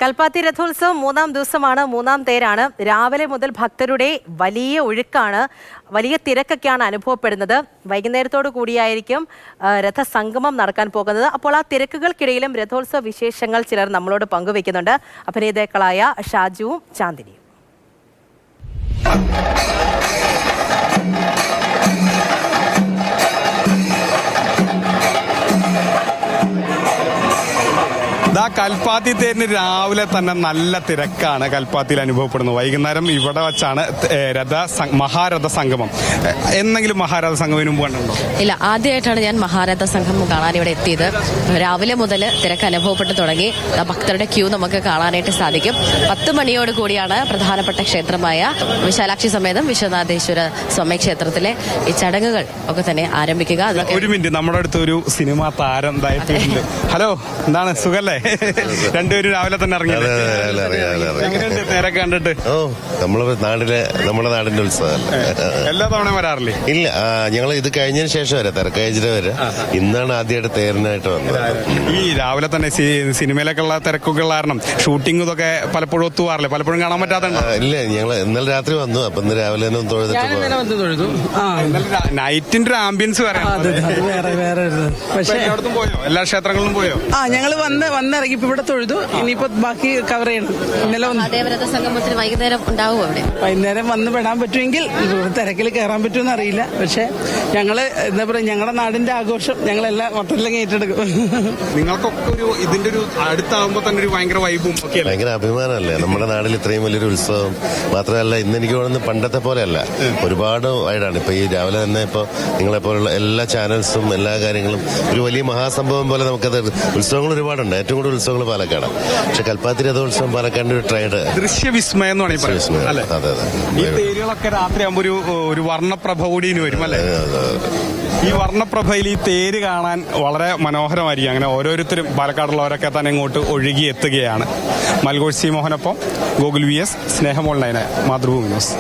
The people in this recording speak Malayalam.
കൽപ്പാത്തി രഥോത്സവം മൂന്നാം ദിവസമാണ്, മൂന്നാം തേരാണ്. രാവിലെ മുതൽ ഭക്തരുടെ വലിയ ഒഴുക്കാണ്, വലിയ തിരക്കൊക്കെയാണ് അനുഭവപ്പെടുന്നത്. വൈകുന്നേരത്തോടു കൂടിയായിരിക്കും രഥസംഗമം നടക്കാൻ പോകുന്നത്. അപ്പോൾ ആ തിരക്കുകൾക്കിടയിലും രഥോത്സവ വിശേഷങ്ങൾ ചിലർ നമ്മളോട് പങ്കുവെക്കുന്നുണ്ട്. അഭിനേതാക്കളായ ഷാജുവും ചാന്ദിനിയും. കൽപ്പാത്തി തേരിന് രാവിലെ തന്നെ നല്ല തിരക്കാണ് കൽപ്പാത്തിയിൽ അനുഭവപ്പെടുന്നത്. വൈകുന്നേരം ഇവിടെ വച്ചാണ് മഹാരഥ സംഗമം. എന്തെങ്കിലും മഹാരഥ സംഗമം മുമ്പ് കണ്ടുണ്ടോ? ഇല്ല, ആദ്യമായിട്ടാണ് ഞാൻ മഹാരഥ സംഗമം കാണാൻ ഇവിടെ എത്തിയത്. രാവിലെ മുതൽ തിരക്ക് അനുഭവപ്പെട്ടു തുടങ്ങി. ഭക്തരുടെ ക്യൂ നമുക്ക് കാണാനായിട്ട് സാധിക്കും. 10 മണിയോട് കൂടിയാണ് പ്രധാനപ്പെട്ട ക്ഷേത്രമായ വിശാലാക്ഷി സമേതം വിശ്വനാഥേശ്വര സ്വാമി ക്ഷേത്രത്തിലെ ഈ ചടങ്ങുകൾ ഒക്കെ തന്നെ ആരംഭിക്കുക. ഒരു മിനിറ്റ്, നമ്മുടെ അടുത്ത് ഒരു സിനിമാ താരം എന്തായിട്ടുണ്ട്. ഹലോ, എന്താണ്, സുഖല്ലേ? രണ്ടുപേരും രാവിലെ തന്നെ ഇറങ്ങി. നേരൊക്കെ കണ്ടിട്ട് നമ്മുടെ നാടിന്റെ ഉത്സവം എല്ലാ തവണ വരാറില്ലേ? ഇല്ല, ഞങ്ങൾ ഇത് കഴിഞ്ഞതിന് ശേഷം വരെ തിരക്കഴിച്ചിട്ട് വരെ. ഇന്നാണ് ആദ്യമായിട്ട് തേരിനായിട്ട് വന്നത്. ഈ രാവിലെ തന്നെ സിനിമയിലേക്കുള്ള തിരക്കൊക്കെ കാരണം ഷൂട്ടിംഗ് ഇതൊക്കെ പലപ്പോഴും ഒത്തുപോകാറില്ലേ? പലപ്പോഴും കാണാൻ പറ്റാത്ത? ഇല്ല, ഞങ്ങൾ ഇന്നലെ രാത്രി വന്നു. അപ്പൊ ഇന്ന് രാവിലെ തന്നെ തൊഴുതു. നൈറ്റിന്റെ ഒരു ആംബിയൻസ് പോയോ? എല്ലാ ക്ഷേത്രങ്ങളിലും പോയോ? ഞങ്ങൾ വന്നിറങ്ങി ഇവിടെ തൊഴുതു. ഇനിയിപ്പോ ബാക്കി കവർ ചെയ്യണം. ഇന്നലെ സംഗമത്തിന് വൈകുന്നേരം ഉണ്ടാവും. അവിടെ വൈകുന്നേരം വന്ന് പെടാൻ പറ്റുമെങ്കിൽ തിരക്കിൽ കയറാൻ പറ്റുമെന്ന് അറിയില്ല. പക്ഷെ ഞങ്ങള് എന്താ പറയാ, ഞങ്ങളുടെ നാടിന്റെ ആഘോഷം ഞങ്ങളെല്ലാം മൊത്തത്തിലും ഏറ്റെടുക്കും. നിങ്ങൾക്കൊക്കെ ഒരു ഇതിന്റെ ഒരു അടുത്താകുമ്പോ തന്നെ ഒരു ഭയങ്കര വൈബും ഒക്കെ ഭയങ്കര അഭിമാനമല്ലേ നമ്മുടെ നാട്ടിൽ ഇത്രയും വലിയൊരു ഉത്സവം. മാത്രമല്ല, ഇന്ന് എനിക്ക് തോന്നുന്നു പണ്ടത്തെ പോലെയല്ല, ഒരുപാട് വൈഡാണ്. ഇപ്പൊ ഈ രാവിലെ തന്നെ ഇപ്പൊ നിങ്ങളെപ്പോലുള്ള എല്ലാ ചാനൽസും എല്ലാ കാര്യങ്ങളും ഒരു വലിയ മഹാസംഭവം പോലെ നമുക്കത് ഉത്സവങ്ങൾ ഒരുപാടുണ്ട്. ഏറ്റവും കൂടുതൽ ഉത്സവങ്ങൾ പാലക്കാടാണ്. പക്ഷെ കൽപ്പാത്തി രഥോത്സവം പാലക്കാടിന്റെ ഒരു ട്രൈഡ് ദൃശ്യവിസ്മയം എന്ന് പറയുന്നത്. അതെ, ഈ തേരുകളൊക്കെ രാത്രിയാകുമ്പോ ഒരു വർണ്ണപ്രഭ കൂടി വരും അല്ലേ? ഈ വർണ്ണപ്രഭയിൽ ഈ തേര് കാണാൻ വളരെ മനോഹരമായിരിക്കും. അങ്ങനെ ഓരോരുത്തരും പാലക്കാടുള്ളവരൊക്കെ തന്നെ ഇങ്ങോട്ട് ഒഴുകി എത്തുകയാണ്. മൽഘോഷ് സി മോഹനൊപ്പം ഗോകുൽ VS, സ്നേഹമോൾ 9, മാതൃഭൂമി ന്യൂസ്.